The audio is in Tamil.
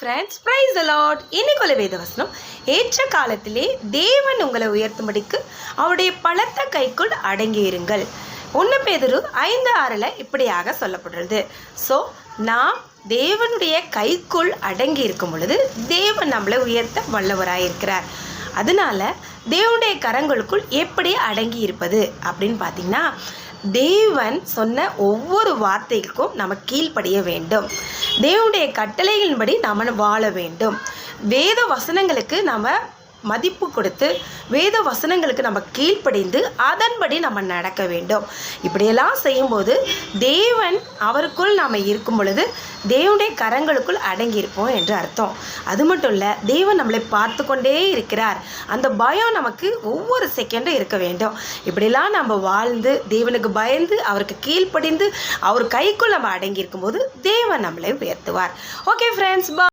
Friends, praise the Lord. இன்னைக்குள்ள வேதவசனம், ஏற்ற காலத்திலே தேவன் உங்களை உயர்த்தும்படிக்கு அவருடைய பலத்த கைக்குள் அடங்கியிருங்கள். 1 பேதுரு 5:6 இப்படியாக சொல்லப்படுறது. ஸோ நாம் தேவனுடைய கைக்குள் அடங்கி இருக்கும் பொழுது தேவன் நம்மளை உயர்த்த வல்லவராயிருக்கிறார். அதனால தேவனுடைய கரங்களுக்குள் எப்படி அடங்கி இருப்பது அப்படின்னு பார்த்தீங்கன்னா, தேவன் சொன்ன ஒவ்வொரு வார்த்தைக்கும் நம்ம கீழ்ப்படிய வேண்டும். தேவனுடைய கட்டளைகளின்படி நாம் வாழ வேண்டும். வேத வசனங்களுக்கு நம்ம மதிப்பு கொடுத்து வேத வசனங்களுக்கு நம்ம கீழ்ப்படிந்து அதன்படி நம்ம நடக்க வேண்டும். இப்படியெல்லாம் செய்யும்போது தேவன் அவருக்குள் நாம் இருக்கும் பொழுது தேவனுடைய கரங்களுக்குள் அடங்கியிருப்போம் என்று அர்த்தம். அது மட்டும் இல்லை, தேவன் நம்மளை பார்த்து கொண்டே இருக்கிறார். அந்த பயம் நமக்கு ஒவ்வொரு செகண்டும் இருக்க வேண்டும். இப்படிலாம் நம்ம வாழ்ந்து தேவனுக்கு பயந்து அவருக்கு கீழ்ப்படிந்து அவர் கைக்குள் நம்ம அடங்கி இருக்கும்போது தேவன் நம்மளை உயர்த்துவார். Okay friends,